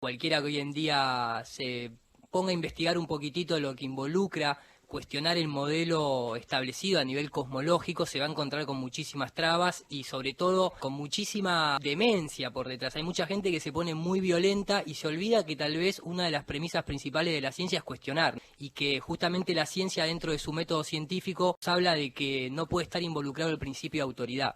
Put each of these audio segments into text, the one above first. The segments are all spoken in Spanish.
Cualquiera que hoy en día se ponga a investigar un poquitito lo que involucra cuestionar el modelo establecido a nivel cosmológico, se va a encontrar con muchísimas trabas y sobre todo con muchísima demencia por detrás. Hay mucha gente que se pone muy violenta y se olvida que tal vez una de las premisas principales de la ciencia es cuestionar, y que justamente la ciencia dentro de su método científico habla de que no puede estar involucrado el principio de autoridad.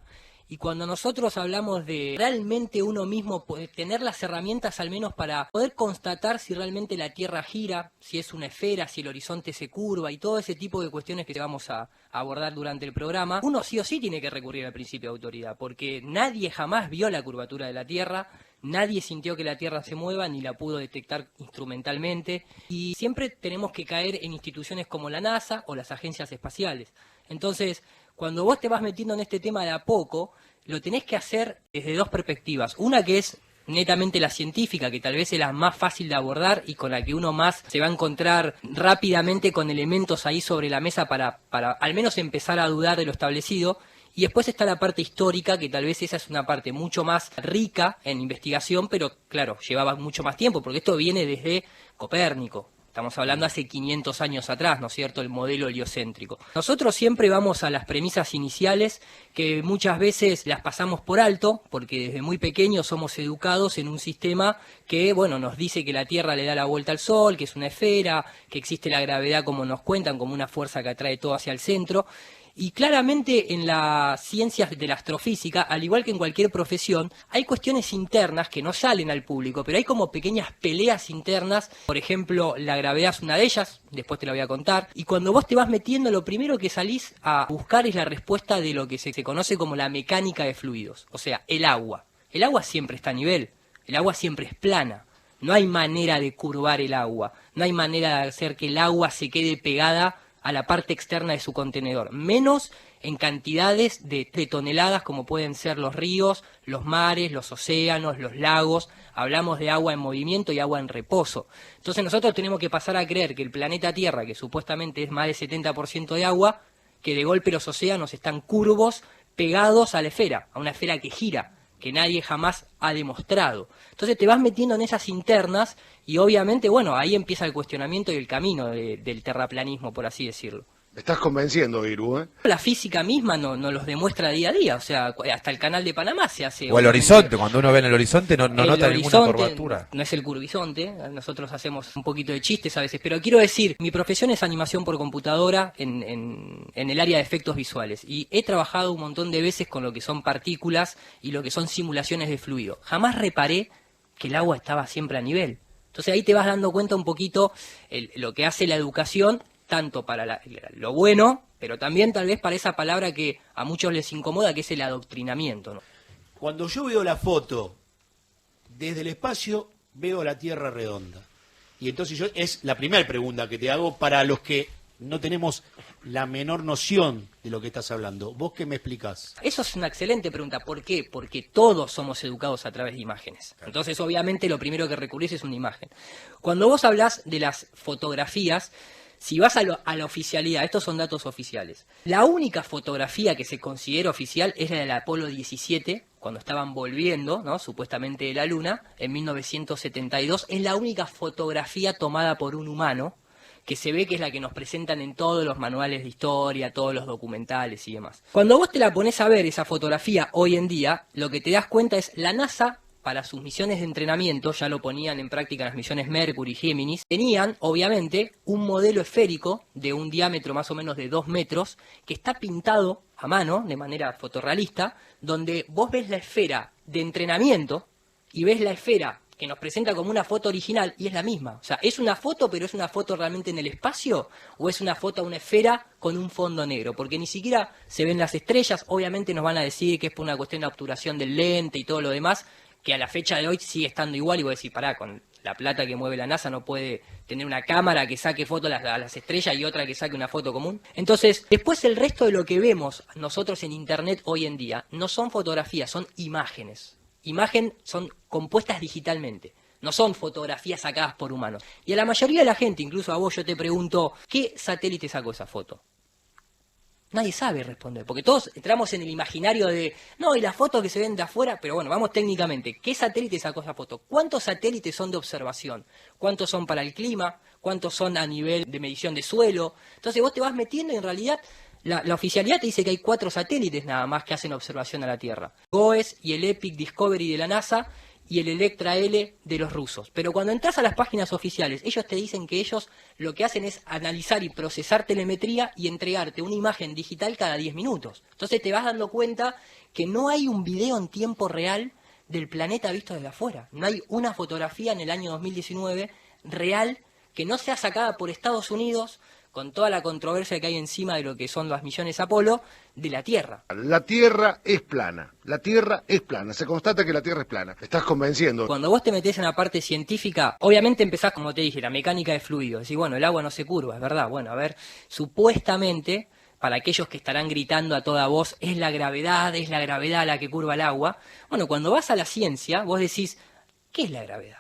Y cuando nosotros hablamos de realmente uno mismo tener las herramientas al menos para poder constatar si realmente la Tierra gira, si es una esfera, si el horizonte se curva y todo ese tipo de cuestiones que vamos a abordar durante el programa, uno sí o sí tiene que recurrir al principio de autoridad, porque nadie jamás vio la curvatura de la Tierra, nadie sintió que la Tierra se mueva, ni la pudo detectar instrumentalmente, y siempre tenemos que caer en instituciones como la NASA o las agencias espaciales. Entonces, cuando vos te vas metiendo en este tema de a poco, lo tenés que hacer desde dos perspectivas. Una que es netamente la científica, que tal vez es la más fácil de abordar y con la que uno más se va a encontrar rápidamente con elementos ahí sobre la mesa para al menos empezar a dudar de lo establecido. Y después está la parte histórica, que tal vez esa es una parte mucho más rica en investigación, pero claro, llevaba mucho más tiempo, porque esto viene desde Copérnico. Estamos hablando hace 500 años atrás, ¿no es cierto?, el modelo heliocéntrico. Nosotros siempre vamos a las premisas iniciales, que muchas veces las pasamos por alto, porque desde muy pequeños somos educados en un sistema que, bueno, nos dice que la Tierra le da la vuelta al Sol, que es una esfera, que existe la gravedad como nos cuentan, como una fuerza que atrae todo hacia el centro. Y claramente en las ciencias de la astrofísica, al igual que en cualquier profesión, hay cuestiones internas que no salen al público, pero hay como pequeñas peleas internas. Por ejemplo, la gravedad es una de ellas, después te la voy a contar. Y cuando vos te vas metiendo, lo primero que salís a buscar es la respuesta de lo que se conoce como la mecánica de fluidos, o sea, el agua. El agua siempre está a nivel, el agua siempre es plana. No hay manera de curvar el agua, no hay manera de hacer que el agua se quede pegada a la parte externa de su contenedor, menos en cantidades de toneladas como pueden ser los ríos, los mares, los océanos, los lagos. Hablamos de agua en movimiento y agua en reposo. Entonces nosotros tenemos que pasar a creer que el planeta Tierra, que supuestamente es más del 70% de agua, que de golpe los océanos están curvos, pegados a la esfera, a una esfera que gira, que nadie jamás ha demostrado. Entonces te vas metiendo en esas internas y obviamente, bueno, ahí empieza el cuestionamiento y el camino del terraplanismo, por así decirlo. Me estás convenciendo, Iru, ¿eh? La física misma no los demuestra día a día, o sea, hasta el canal de Panamá se hace. O el horizonte, cuando uno ve en el horizonte no nota ninguna curvatura. No es el curvisonte, nosotros hacemos un poquito de chistes a veces, pero quiero decir, mi profesión es animación por computadora en el área de efectos visuales, y he trabajado un montón de veces con lo que son partículas y lo que son simulaciones de fluido. Jamás reparé que el agua estaba siempre a nivel. Entonces ahí te vas dando cuenta un poquito lo que hace la educación, tanto para lo bueno, pero también tal vez para esa palabra que a muchos les incomoda, que es el adoctrinamiento, ¿no? Cuando yo veo la foto desde el espacio, veo la Tierra redonda. Y entonces es la primera pregunta que te hago para los que no tenemos la menor noción de lo que estás hablando. ¿Vos qué me explicás? Eso es una excelente pregunta. ¿Por qué? Porque todos somos educados a través de imágenes. Entonces, obviamente, lo primero que recurrís es una imagen. Cuando vos hablás de las fotografías, si vas a la oficialidad, estos son datos oficiales. La única fotografía que se considera oficial es la del Apolo 17, cuando estaban volviendo, ¿no?, supuestamente de la Luna, en 1972. Es la única fotografía tomada por un humano, que se ve que es la que nos presentan en todos los manuales de historia, todos los documentales y demás. Cuando vos te la pones a ver, esa fotografía, hoy en día, lo que te das cuenta es la NASA, para sus misiones de entrenamiento, ya lo ponían en práctica en las misiones Mercury y Géminis, tenían, obviamente, un modelo esférico de un diámetro más o menos de 2 metros, que está pintado a mano, de manera fotorrealista, donde vos ves la esfera de entrenamiento y ves la esfera que nos presenta como una foto original y es la misma. O sea, ¿es una foto, pero es una foto realmente en el espacio? ¿O es una foto a una esfera con un fondo negro? Porque ni siquiera se ven las estrellas. Obviamente nos van a decir que es por una cuestión de obturación del lente y todo lo demás, que a la fecha de hoy sigue estando igual, y voy a decir, pará, con la plata que mueve la NASA no puede tener una cámara que saque fotos a las estrellas y otra que saque una foto común. Entonces, después el resto de lo que vemos nosotros en Internet hoy en día no son fotografías, son imágenes. Imagen son compuestas digitalmente, no son fotografías sacadas por humanos. Y a la mayoría de la gente, incluso a vos, yo te pregunto, ¿qué satélite sacó esa foto? Nadie sabe responder, porque todos entramos en el imaginario de, no, y las fotos que se ven de afuera, pero bueno, vamos técnicamente, ¿qué satélite sacó esa foto? ¿Cuántos satélites son de observación? ¿Cuántos son para el clima? ¿Cuántos son a nivel de medición de suelo? Entonces vos te vas metiendo y en realidad la oficialidad te dice que hay 4 satélites nada más que hacen observación a la Tierra. GOES y el EPIC Discovery de la NASA y el Electra L de los rusos. Pero cuando entras a las páginas oficiales, ellos te dicen que ellos lo que hacen es analizar y procesar telemetría y entregarte una imagen digital cada 10 minutos. Entonces te vas dando cuenta que no hay un video en tiempo real del planeta visto desde afuera. No hay una fotografía en el año 2019 real que no sea sacada por Estados Unidos, con toda la controversia que hay encima de lo que son las misiones Apolo, de la Tierra. La Tierra es plana. La Tierra es plana. Se constata que la Tierra es plana. Me estás convenciendo. Cuando vos te metés en la parte científica, obviamente empezás, como te dije, la mecánica de fluidos. Decís, bueno, el agua no se curva, es verdad. Bueno, a ver, supuestamente, para aquellos que estarán gritando a toda voz, es la gravedad la que curva el agua. Bueno, cuando vas a la ciencia, vos decís, ¿qué es la gravedad?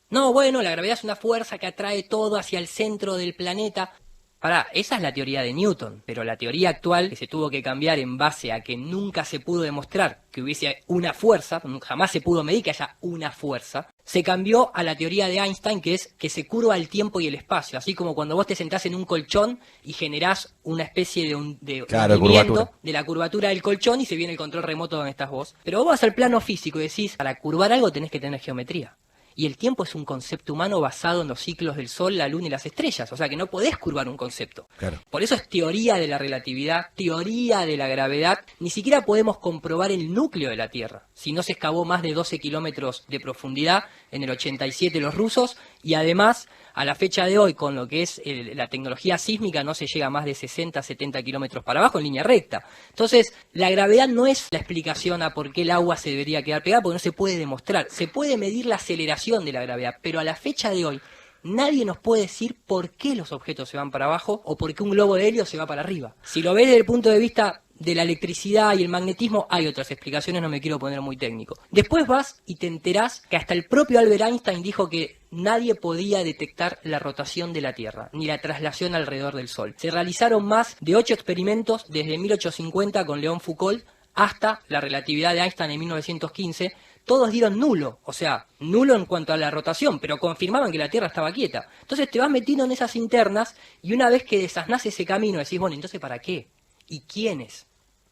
No, bueno, la gravedad es una fuerza que atrae todo hacia el centro del planeta. Pará, esa es la teoría de Newton, pero la teoría actual, que se tuvo que cambiar en base a que nunca se pudo demostrar que hubiese una fuerza, jamás se pudo medir que haya una fuerza, se cambió a la teoría de Einstein, que es que se curva el tiempo y el espacio, así como cuando vos te sentás en un colchón y generás una especie de movimiento de la curvatura del colchón y se viene el control remoto donde estás vos. Pero vos vas al plano físico y decís, para curvar algo tenés que tener geometría. Y el tiempo es un concepto humano basado en los ciclos del Sol, la Luna y las estrellas. O sea que no podés curvar un concepto. Claro. Por eso es teoría de la relatividad, teoría de la gravedad. Ni siquiera podemos comprobar el núcleo de la Tierra. Si no se excavó más de 12 kilómetros de profundidad en el 87 los rusos. Y además, a la fecha de hoy, con lo que es la tecnología sísmica, no se llega a más de 60, 70 kilómetros para abajo en línea recta. Entonces, la gravedad no es la explicación a por qué el agua se debería quedar pegada, porque no se puede demostrar. Se puede medir la aceleración de la gravedad, pero a la fecha de hoy, nadie nos puede decir por qué los objetos se van para abajo o por qué un globo de helio se va para arriba. Si lo ves desde el punto de vista de la electricidad y el magnetismo, hay otras explicaciones, no me quiero poner muy técnico. Después vas y te enterás que hasta el propio Albert Einstein dijo que nadie podía detectar la rotación de la Tierra, ni la traslación alrededor del Sol. Se realizaron más de 8 experimentos desde 1850 con León Foucault hasta la relatividad de Einstein en 1915, todos dieron nulo, o sea, nulo en cuanto a la rotación, pero confirmaban que la Tierra estaba quieta. Entonces te vas metiendo en esas internas y una vez que desasnás ese camino decís, bueno, entonces ¿para qué? ¿Y quiénes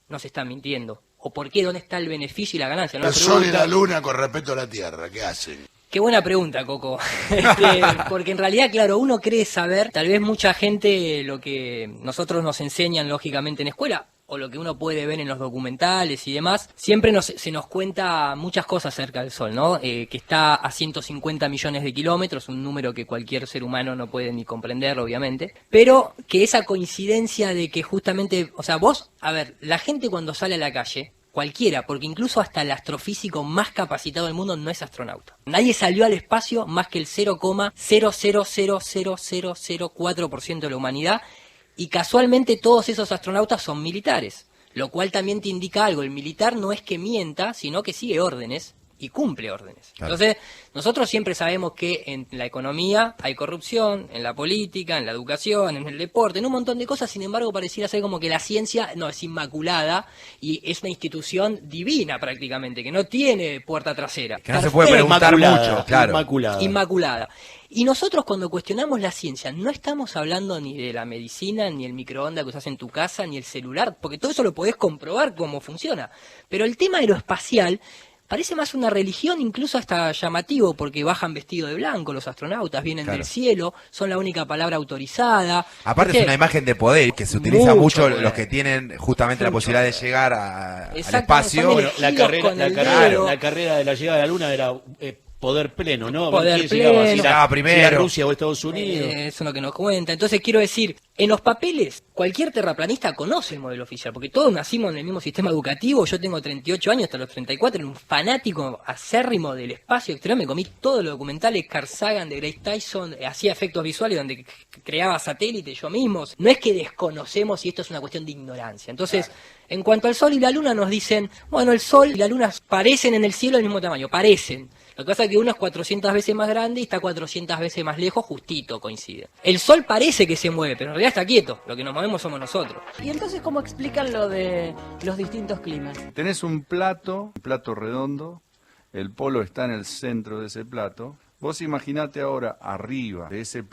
nos están mintiendo? ¿O por qué? ¿Dónde está el beneficio y la ganancia? ¿No? El Sol y la Luna con respecto a la Tierra, ¿qué hacen? Qué buena pregunta, Coco. Porque en realidad, claro, uno cree saber, tal vez mucha gente, lo que nosotros nos enseñan lógicamente en escuela, o lo que uno puede ver en los documentales y demás, siempre se nos cuenta muchas cosas acerca del Sol, ¿no? Que está a 150 millones de kilómetros, un número que cualquier ser humano no puede ni comprender, obviamente, pero que esa coincidencia de que justamente, o sea, vos, a ver, la gente cuando sale a la calle, cualquiera, porque incluso hasta el astrofísico más capacitado del mundo no es astronauta. Nadie salió al espacio más que el 0,0000004% de la humanidad, y casualmente todos esos astronautas son militares, lo cual también te indica algo. El militar no es que mienta, sino que sigue órdenes y cumple órdenes. Claro. Entonces, nosotros siempre sabemos que en la economía hay corrupción, en la política, en la educación, en el deporte, en un montón de cosas. Sin embargo, pareciera ser como que la ciencia no es inmaculada y es una institución divina prácticamente, que no tiene puerta trasera. Que no se puede preguntar mucho, claro. Inmaculada. Y nosotros cuando cuestionamos la ciencia no estamos hablando ni de la medicina, ni el microondas que usás en tu casa, ni el celular, porque todo eso lo podés comprobar cómo funciona. Pero el tema aeroespacial parece más una religión, incluso hasta llamativo, porque bajan vestido de blanco los astronautas, vienen del cielo, son la única palabra autorizada. Aparte es una imagen de poder que se utiliza mucho los que tienen justamente la posibilidad de llegar al espacio. Bueno, la carrera de la llegada a la Luna era poder pleno, ¿no? Poder pleno. Si era primero, Rusia o Estados Unidos. Eso es lo que nos cuenta. Entonces quiero decir, en los papeles, cualquier terraplanista conoce el modelo oficial, porque todos nacimos en el mismo sistema educativo. Yo tengo 38 años, hasta los 34, era un fanático acérrimo del espacio exterior. Me comí todos los documentales, Carl Sagan, de Grace Tyson, hacía efectos visuales donde creaba satélites yo mismo. No es que desconocemos y esto es una cuestión de ignorancia. Entonces, en cuanto al Sol y la Luna nos dicen, bueno, el Sol y la Luna parecen en el cielo del mismo tamaño, parecen. Lo que pasa es que uno es 400 veces más grande y está 400 veces más lejos, justito coincide. El Sol parece que se mueve, pero en realidad está quieto. Lo que nos movemos somos nosotros. ¿Y entonces cómo explican lo de los distintos climas? Tenés un plato redondo, el polo está en el centro de ese plato. Vos imaginate ahora arriba de ese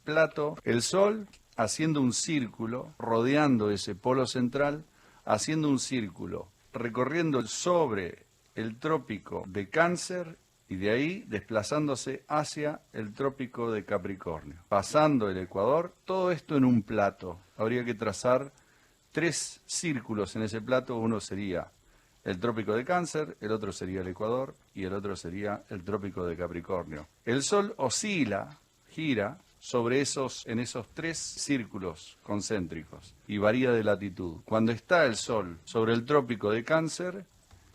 plato, el Sol haciendo un círculo, rodeando ese polo central, haciendo un círculo, recorriendo sobre el trópico de Cáncer y de ahí desplazándose hacia el trópico de Capricornio, pasando el Ecuador, todo esto en un plato. Habría que trazar 3 círculos en ese plato, uno sería el trópico de Cáncer, el otro sería el Ecuador y el otro sería el trópico de Capricornio. El Sol oscila, gira en esos 3 círculos concéntricos y varía de latitud. Cuando está el Sol sobre el trópico de Cáncer,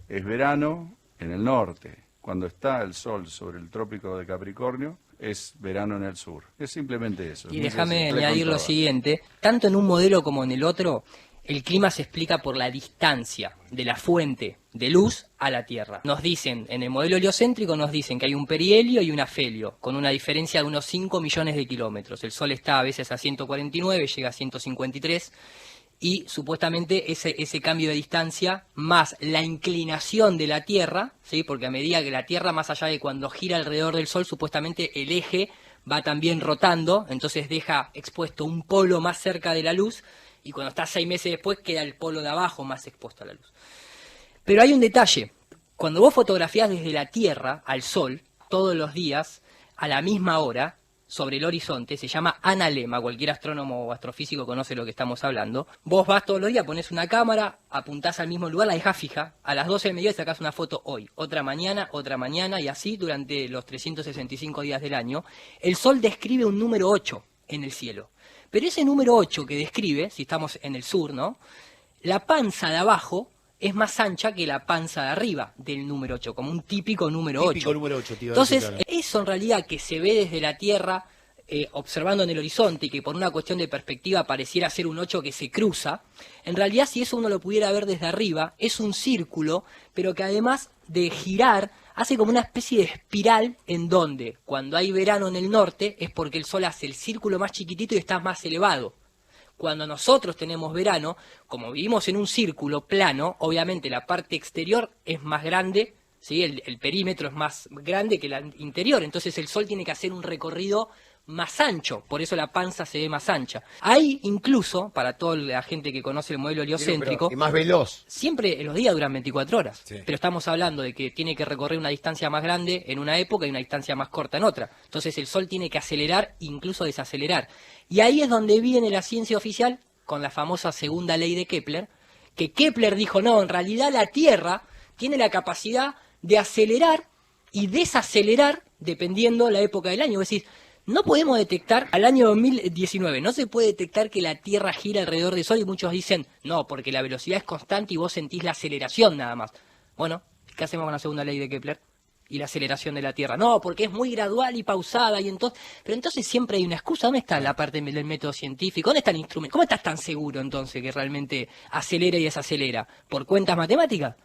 es verano en el norte. Cuando está el Sol sobre el trópico de Capricornio, es verano en el sur. Es simplemente eso. Y déjame añadir lo siguiente, tanto en un modelo como en el otro, el clima se explica por la distancia de la fuente de luz a la Tierra. Nos dicen, en el modelo heliocéntrico nos dicen que hay un perihelio y un afelio, con una diferencia de unos 5 millones de kilómetros. El Sol está a veces a 149, llega a 153, y supuestamente ese cambio de distancia más la inclinación de la Tierra, ¿sí? Porque a medida que la Tierra, más allá de cuando gira alrededor del Sol, supuestamente el eje va también rotando, entonces deja expuesto un polo más cerca de la luz, y cuando está 6 meses después queda el polo de abajo más expuesto a la luz. Pero hay un detalle, cuando vos fotografías desde la Tierra al Sol, todos los días, a la misma hora, sobre el horizonte, se llama analema, cualquier astrónomo o astrofísico conoce lo que estamos hablando. Vos vas todos los días, pones una cámara, apuntás al mismo lugar, la dejás fija, a las 12 del mediodía sacás una foto hoy, otra mañana, y así durante los 365 días del año. El Sol describe un número 8 en el cielo. Pero ese número 8 que describe, si estamos en el sur, ¿no? La panza de abajo es más ancha que la panza de arriba del número 8, como un típico número 8. Típico número 8, tío. Entonces, eso en realidad que se ve desde la Tierra, observando en el horizonte, y que por una cuestión de perspectiva pareciera ser un 8 que se cruza, en realidad si eso uno lo pudiera ver desde arriba, es un círculo, pero que además de girar, hace como una especie de espiral en donde, cuando hay verano en el norte, es porque el Sol hace el círculo más chiquitito y está más elevado. Cuando nosotros tenemos verano, como vivimos en un círculo plano, obviamente la parte exterior es más grande, ¿sí? El perímetro es más grande que el interior, entonces el Sol tiene que hacer un recorrido más ancho, por eso la panza se ve más ancha. Hay incluso, para toda la gente que conoce el modelo heliocéntrico, y más veloz. siempre los días duran 24 horas, Sí. pero estamos hablando de que tiene que recorrer una distancia más grande en una época y una distancia más corta en otra. Entonces el Sol tiene que acelerar, incluso desacelerar. Y ahí es donde viene la ciencia oficial, con la famosa segunda ley de Kepler, que Kepler dijo, no, en realidad la Tierra tiene la capacidad de acelerar y desacelerar dependiendo la época del año. Es decir, no podemos detectar, al año 2019, no se puede detectar que la Tierra gira alrededor del Sol, y muchos dicen, no, porque la velocidad es constante y vos sentís la aceleración nada más. Bueno, ¿qué hacemos con la segunda ley de Kepler? Y la aceleración de la Tierra. No, porque es muy gradual y pausada, y entonces, pero entonces siempre hay una excusa. ¿Dónde está la parte del método científico? ¿Dónde está el instrumento? ¿Cómo estás tan seguro entonces que realmente acelera y desacelera? ¿Por cuentas matemáticas?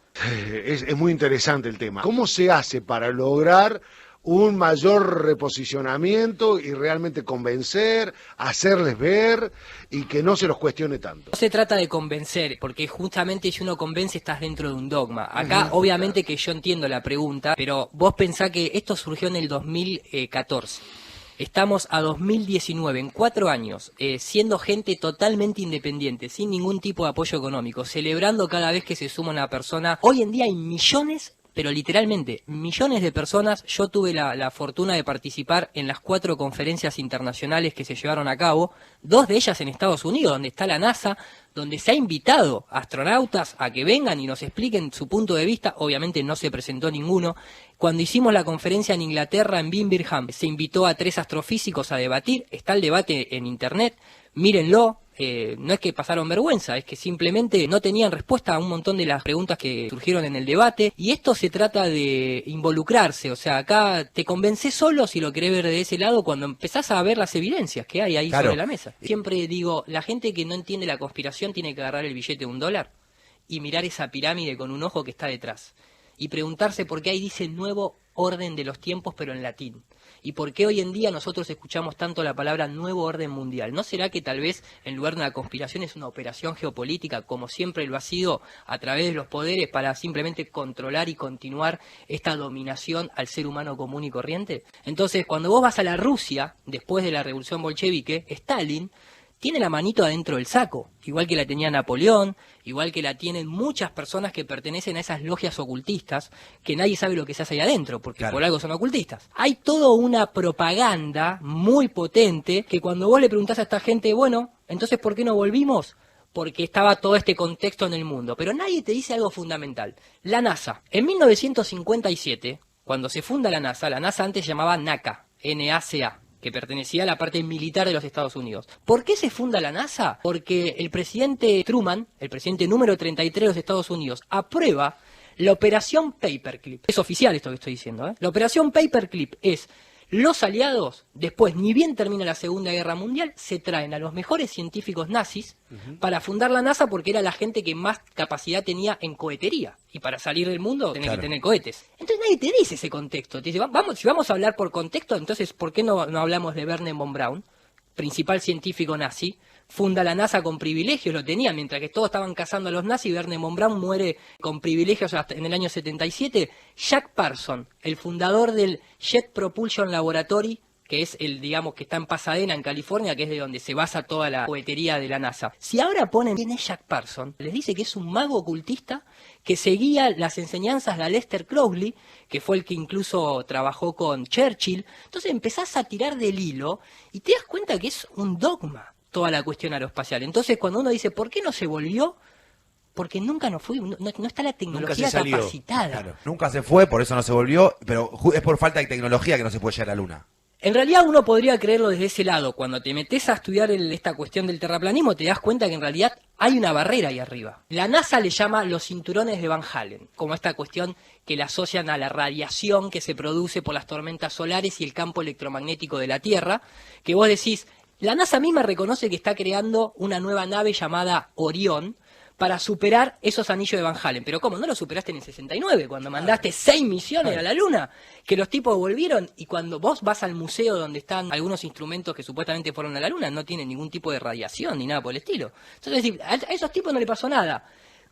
Es muy interesante el tema. ¿Cómo se hace para lograr un mayor reposicionamiento y realmente convencer, hacerles ver y que no se los cuestione tanto? No se trata de convencer, porque justamente si uno convence estás dentro de un dogma. Acá obviamente que yo entiendo la pregunta, pero vos pensá que esto surgió en el 2014. Estamos a 2019, en 4 años, siendo gente totalmente independiente, sin ningún tipo de apoyo económico, celebrando cada vez que se suma una persona. Hoy en día hay millones, pero literalmente millones de personas. Yo tuve la fortuna de participar en las 4 conferencias internacionales que se llevaron a cabo, 2 de ellas en Estados Unidos, donde está la NASA, donde se ha invitado a astronautas a que vengan y nos expliquen su punto de vista. Obviamente no se presentó ninguno. Cuando hicimos la conferencia en Inglaterra, en Birmingham, se invitó a 3 astrofísicos a debatir. Está el debate en internet, mírenlo. No es que pasaron vergüenza, es que simplemente no tenían respuesta a un montón de las preguntas que surgieron en el debate, y esto se trata de involucrarse. O sea, acá te convences solo, si lo querés ver de ese lado, cuando empezás a ver las evidencias que hay ahí sobre la mesa. Siempre digo, la gente que no entiende la conspiración tiene que agarrar el billete de $1 y mirar esa pirámide con un ojo que está detrás. y preguntarse por qué ahí dice nuevo orden de los tiempos, pero en latín. ¿Y por qué hoy en día nosotros escuchamos tanto la palabra nuevo orden mundial? ¿No será que tal vez en lugar de una conspiración es una operación geopolítica, como siempre lo ha sido, a través de los poderes para simplemente controlar y continuar esta dominación al ser humano común y corriente? Entonces, cuando vos vas a la Rusia, después de la revolución bolchevique, Stalin tiene la manito adentro del saco, igual que la tenía Napoleón, igual que la tienen muchas personas que pertenecen a esas logias ocultistas, que nadie sabe lo que se hace ahí adentro, porque claro, por algo son ocultistas. Hay toda una propaganda muy potente que cuando vos le preguntás a esta gente, bueno, entonces ¿por qué no volvimos? Porque estaba todo este contexto en el mundo. Pero nadie te dice algo fundamental. La NASA, en 1957, cuando se funda la NASA antes se llamaba NACA, N-A-C-A, que pertenecía a la parte militar de los Estados Unidos. ¿Por qué se funda la NASA? Porque el presidente Truman, el presidente número 33 de los Estados Unidos, aprueba la operación Paperclip. Es oficial esto que estoy diciendo, ¿eh? La operación Paperclip es: los aliados, después, ni bien termina la Segunda Guerra Mundial, se traen a los mejores científicos nazis para fundar la NASA, porque era la gente que más capacidad tenía en cohetería. Y para salir del mundo tenés que tener cohetes. Entonces nadie te dice ese contexto. Te dice, vamos, si vamos a hablar por contexto, entonces ¿por qué no hablamos de Wernher von Braun, principal científico nazi? Funda la NASA con privilegios, lo tenía, mientras que todos estaban cazando a los nazis. Wernher von Braun muere con privilegios hasta en el año 77. Jack Parsons, el fundador del Jet Propulsion Laboratory, que es el, digamos, que está en Pasadena, en California, que es de donde se basa toda la cohetería de la NASA. Si ahora ponen quién es Jack Parsons, les dice que es un mago ocultista que seguía las enseñanzas de Aleister Crowley, que fue el que incluso trabajó con Churchill. Entonces empezás a tirar del hilo y te das cuenta que es un dogma toda la cuestión aeroespacial. Entonces cuando uno dice, ¿por qué no se volvió? Porque nunca no fue, no está la tecnología capacitada. Claro, nunca se fue, por eso no se volvió, pero es por falta de tecnología que no se puede llegar a la Luna. En realidad uno podría creerlo desde ese lado. Cuando te metes a estudiar esta cuestión del terraplanismo, te das cuenta que en realidad hay una barrera ahí arriba. La NASA le llama los cinturones de Van Allen, como esta cuestión que le asocian a la radiación que se produce por las tormentas solares y el campo electromagnético de la Tierra, que vos decís, la NASA misma reconoce que está creando una nueva nave llamada Orión, para superar esos anillos de Van Allen. Pero ¿cómo? ¿No lo superaste en el 69? Cuando mandaste 6 misiones a la Luna, que los tipos volvieron, y cuando vos vas al museo donde están algunos instrumentos que supuestamente fueron a la Luna, no tienen ningún tipo de radiación ni nada por el estilo. Entonces, a esos tipos no le pasó nada.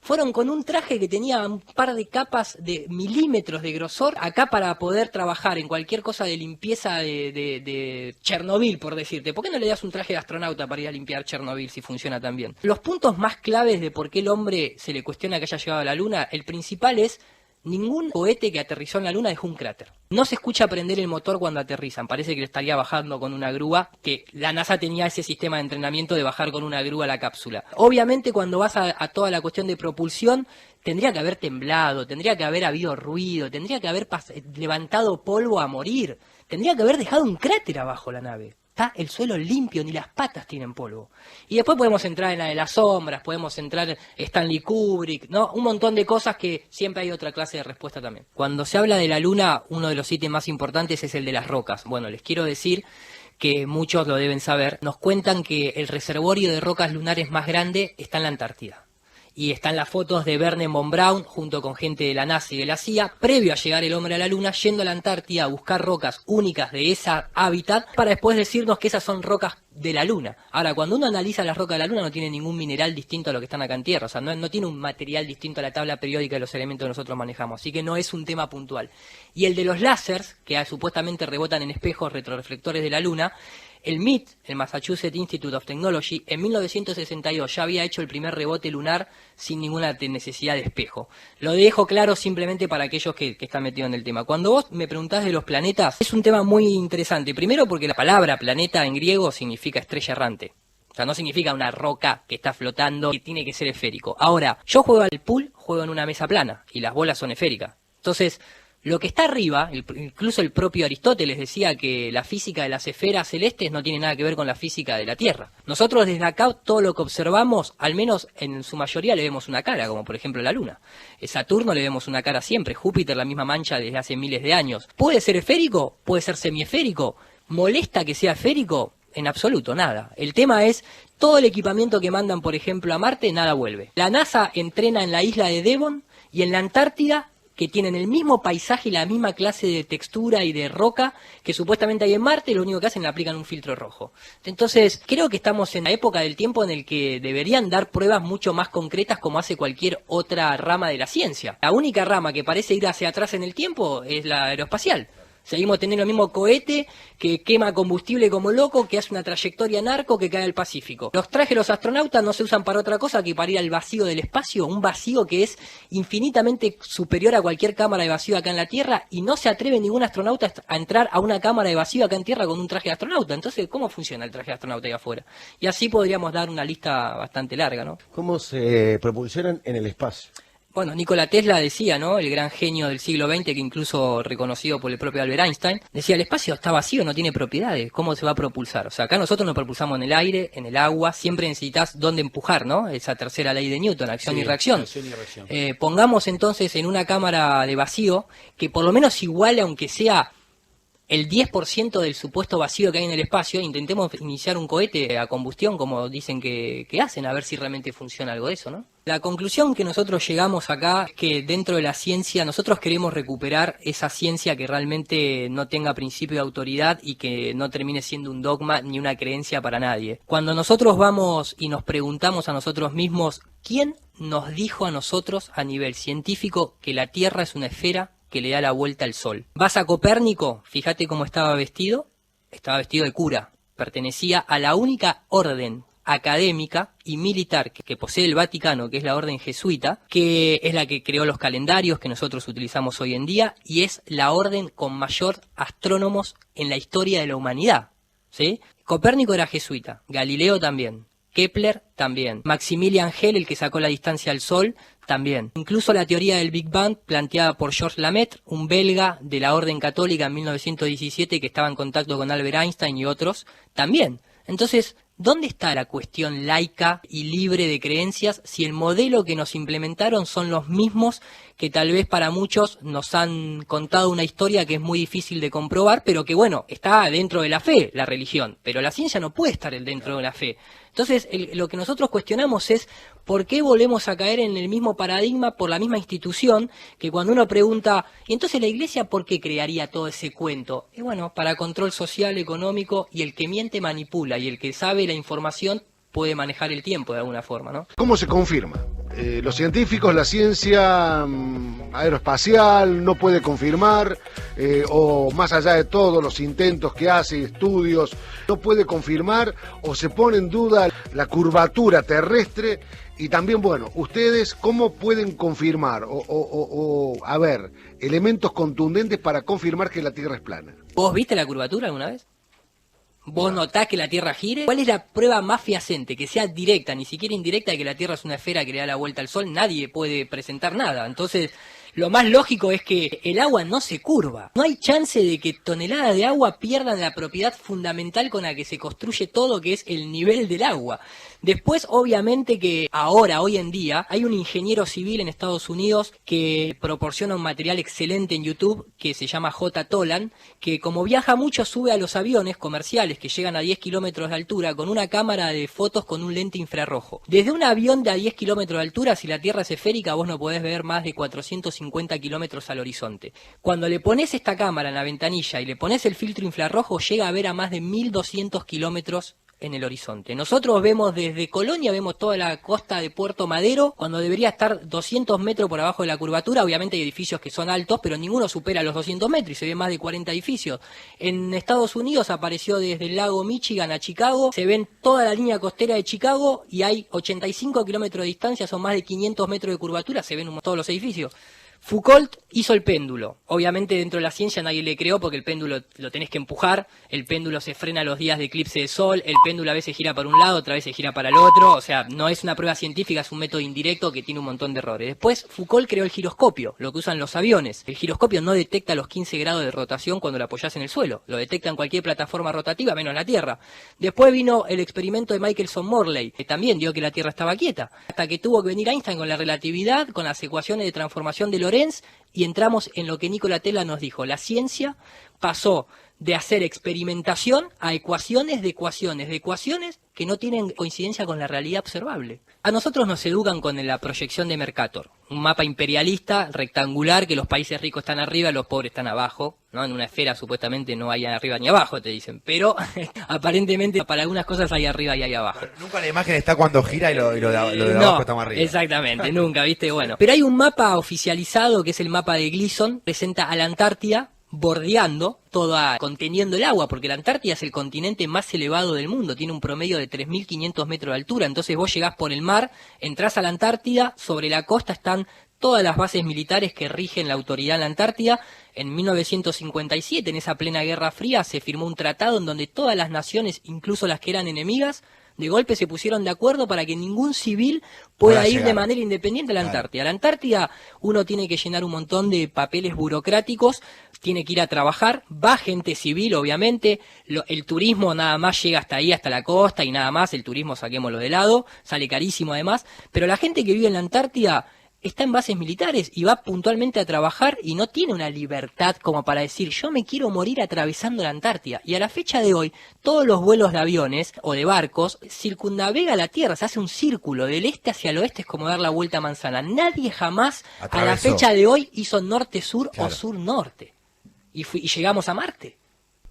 Fueron con un traje que tenía un par de capas de milímetros de grosor acá para poder trabajar en cualquier cosa de limpieza de Chernobyl, por decirte. ¿Por qué no le das un traje de astronauta para ir a limpiar Chernobyl si funciona tan bien? Los puntos más claves de por qué el hombre se le cuestiona que haya llegado a la Luna, el principal es: ningún cohete que aterrizó en la Luna dejó un cráter. No se escucha prender el motor cuando aterrizan. Parece que lo estaría bajando con una grúa, que la NASA tenía ese sistema de entrenamiento de bajar con una grúa la cápsula. Obviamente cuando vas a toda la cuestión de propulsión, tendría que haber temblado, tendría que haber habido ruido, tendría que haber levantado polvo a morir, tendría que haber dejado un cráter abajo la nave. Está el suelo limpio, ni las patas tienen polvo. Y después podemos entrar en la de las sombras, podemos entrar en Stanley Kubrick, ¿no? Un montón de cosas que siempre hay otra clase de respuesta también. Cuando se habla de la Luna, uno de los ítems más importantes es el de las rocas. Bueno, les quiero decir que muchos lo deben saber. Nos cuentan que el reservorio de rocas lunares más grande está en la Antártida. Y están las fotos de Wernher von Braun junto con gente de la NASA y de la CIA, previo a llegar el hombre a la Luna, yendo a la Antártida a buscar rocas únicas de esa hábitat para después decirnos que esas son rocas de la Luna. Ahora, cuando uno analiza las rocas de la Luna, no tiene ningún mineral distinto a lo que están acá en Tierra, o sea, no tiene un material distinto a la tabla periódica de los elementos que nosotros manejamos, así que no es un tema puntual. Y el de los láseres, que supuestamente rebotan en espejos retroreflectores de la Luna, el MIT, el Massachusetts Institute of Technology, en 1962 ya había hecho el primer rebote lunar sin ninguna necesidad de espejo. Lo dejo claro simplemente para aquellos que están metidos en el tema. Cuando vos me preguntás de los planetas, es un tema muy interesante. Primero porque la palabra planeta en griego significa estrella errante. O sea, no significa una roca que está flotando y tiene que ser esférico. Ahora, yo juego al pool, juego en una mesa plana y las bolas son esféricas. Entonces, lo que está arriba, incluso el propio Aristóteles decía que la física de las esferas celestes no tiene nada que ver con la física de la Tierra. Nosotros desde acá todo lo que observamos, al menos en su mayoría le vemos una cara, como por ejemplo la Luna. Saturno le vemos una cara siempre, Júpiter la misma mancha desde hace miles de años. ¿Puede ser esférico? ¿Puede ser semiesférico? ¿Molesta que sea esférico? En absoluto, nada. El tema es, todo el equipamiento que mandan, por ejemplo, a Marte, nada vuelve. La NASA entrena en la isla de Devon y en la Antártida que tienen el mismo paisaje y la misma clase de textura y de roca que supuestamente hay en Marte, y lo único que hacen es aplican un filtro rojo. Entonces, creo que estamos en la época del tiempo en el que deberían dar pruebas mucho más concretas como hace cualquier otra rama de la ciencia. La única rama que parece ir hacia atrás en el tiempo es la aeroespacial. Seguimos teniendo el mismo cohete que quema combustible como loco, que hace una trayectoria narco que cae al Pacífico. Los trajes de los astronautas no se usan para otra cosa que para ir al vacío del espacio, un vacío que es infinitamente superior a cualquier cámara de vacío acá en la Tierra, y no se atreve ningún astronauta a entrar a una cámara de vacío acá en Tierra con un traje de astronauta. Entonces, ¿cómo funciona el traje de astronauta ahí afuera? Y así podríamos dar una lista bastante larga, ¿no? ¿Cómo se propulsionan en el espacio? Bueno, Nikola Tesla decía, ¿no? El gran genio del siglo XX, que incluso reconocido por el propio Albert Einstein, decía, el espacio está vacío, no tiene propiedades, ¿cómo se va a propulsar? O sea, acá nosotros nos propulsamos en el aire, en el agua, siempre necesitas dónde empujar, ¿no? Esa tercera ley de Newton, acción y reacción. Acción y reacción. Pongamos entonces en una cámara de vacío, que por lo menos iguale, aunque sea el 10% del supuesto vacío que hay en el espacio, intentemos iniciar un cohete a combustión, como dicen que hacen, a ver si realmente funciona algo de eso, ¿no? La conclusión que nosotros llegamos acá es que dentro de la ciencia nosotros queremos recuperar esa ciencia que realmente no tenga principio de autoridad y que no termine siendo un dogma ni una creencia para nadie. Cuando nosotros vamos y nos preguntamos a nosotros mismos, ¿quién nos dijo a nosotros a nivel científico que la Tierra es una esfera que le da la vuelta al Sol? Vas a Copérnico, fíjate cómo estaba vestido de cura, pertenecía a la única orden académica y militar que posee el Vaticano, que es la orden jesuita, que es la que creó los calendarios que nosotros utilizamos hoy en día, y es la orden con mayor astrónomos en la historia de la humanidad, ¿sí? Copérnico era jesuita, Galileo también, Kepler también, Maximilian Schell, el que sacó la distancia al Sol, también. Incluso la teoría del Big Bang, planteada por Georges Lamaitre, un belga de la Orden Católica en 1917 que estaba en contacto con Albert Einstein y otros, también. Entonces, ¿dónde está la cuestión laica y libre de creencias si el modelo que nos implementaron son los mismos que tal vez para muchos nos han contado una historia que es muy difícil de comprobar, pero que bueno, está dentro de la fe, la religión, pero la ciencia no puede estar dentro de la fe? Entonces, lo que nosotros cuestionamos es por qué volvemos a caer en el mismo paradigma por la misma institución, que cuando uno pregunta, ¿y entonces la Iglesia por qué crearía todo ese cuento? Y bueno, para control social, económico, y el que miente manipula, y el que sabe la información puede manejar el tiempo de alguna forma, ¿no? ¿Cómo se confirma? Los científicos, la ciencia aeroespacial no puede confirmar, o más allá de todos los intentos que hace, estudios, no puede confirmar o se pone en duda la curvatura terrestre. Y también, bueno, ustedes, ¿cómo pueden confirmar a ver, elementos contundentes para confirmar que la Tierra es plana? ¿Vos viste la curvatura alguna vez? ¿Vos notás que la Tierra gire? ¿Cuál es la prueba más fehaciente, que sea directa, ni siquiera indirecta, de que la Tierra es una esfera que le da la vuelta al Sol? Nadie puede presentar nada. Entonces, lo más lógico es que el agua no se curva. No hay chance de que toneladas de agua pierdan la propiedad fundamental con la que se construye todo, que es el nivel del agua. Después, obviamente que ahora, hoy en día, hay un ingeniero civil en Estados Unidos que proporciona un material excelente en YouTube que se llama J. Tolan, que como viaja mucho sube a los aviones comerciales que llegan a 10 kilómetros de altura con una cámara de fotos con un lente infrarrojo. Desde un avión de a 10 kilómetros de altura, si la Tierra es esférica, vos no podés ver más de 450 kilómetros al horizonte. Cuando le pones esta cámara en la ventanilla y le pones el filtro infrarrojo, llega a ver a más de 1200 kilómetros en el horizonte. Nosotros vemos desde Colonia, vemos toda la costa de Puerto Madero, cuando debería estar 200 metros por abajo de la curvatura. Obviamente hay edificios que son altos, pero ninguno supera los 200 metros y se ven más de 40 edificios. En Estados Unidos apareció desde el lago Michigan a Chicago, se ven toda la línea costera de Chicago y hay 85 kilómetros de distancia, son más de 500 metros de curvatura, se ven todos los edificios. Foucault hizo el péndulo. Obviamente dentro de la ciencia nadie le creó porque el péndulo lo tenés que empujar, el péndulo se frena los días de eclipse de sol, el péndulo a veces gira para un lado, otra vez se gira para el otro, o sea, no es una prueba científica, es un método indirecto que tiene un montón de errores. Después Foucault creó el giroscopio, lo que usan los aviones. El giroscopio no detecta los 15 grados de rotación cuando lo apoyás en el suelo, lo detecta en cualquier plataforma rotativa menos la Tierra. Después vino el experimento de Michelson-Morley, que también dio que la Tierra estaba quieta, hasta que tuvo que venir Einstein con la relatividad, con las ecuaciones de transformación de Lorentz, y entramos en lo que Nikola Tesla nos dijo. La ciencia pasó de hacer experimentación a ecuaciones de ecuaciones de ecuaciones que no tienen coincidencia con la realidad observable. A nosotros nos educan con la proyección de Mercator, un mapa imperialista rectangular que los países ricos están arriba, los pobres están abajo, ¿no? En una esfera supuestamente no hay arriba ni abajo, te dicen, pero aparentemente para algunas cosas hay arriba y hay abajo. Pero nunca la imagen está cuando gira y lo de abajo está más arriba. Exactamente, nunca, ¿viste? Bueno, pero hay un mapa oficializado que es el mapa de Gleason, presenta a la Antártida bordeando, conteniendo el agua, porque la Antártida es el continente más elevado del mundo, tiene un promedio de 3.500 metros de altura, entonces vos llegás por el mar, entrás a la Antártida, sobre la costa están todas las bases militares que rigen la autoridad en la Antártida. En 1957, en esa plena Guerra Fría, se firmó un tratado en donde todas las naciones, incluso las que eran enemigas, de golpe se pusieron de acuerdo para que ningún civil pueda ir de manera independiente a la Antártida. A la Antártida uno tiene que llenar un montón de papeles burocráticos, tiene que ir a trabajar, va gente civil obviamente, el turismo nada más llega hasta ahí, hasta la costa y nada más, el turismo saquémoslo de lado, sale carísimo además, pero la gente que vive en la Antártida está en bases militares y va puntualmente a trabajar y no tiene una libertad como para decir yo me quiero morir atravesando la Antártida. Y a la fecha de hoy, todos los vuelos de aviones o de barcos circunnavega la Tierra, se hace un círculo del este hacia el oeste, es como dar la vuelta a manzana. Nadie jamás a la fecha de hoy hizo norte-sur o sur-norte. Y llegamos a Marte.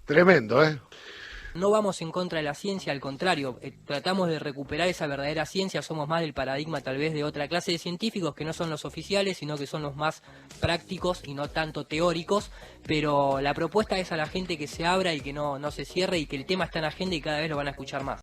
Tremendo, ¿eh? No vamos en contra de la ciencia, al contrario, tratamos de recuperar esa verdadera ciencia, somos más del paradigma tal vez de otra clase de científicos que no son los oficiales, sino que son los más prácticos y no tanto teóricos, pero la propuesta es a la gente que se abra y que no se cierre y que el tema está en agenda y cada vez lo van a escuchar más.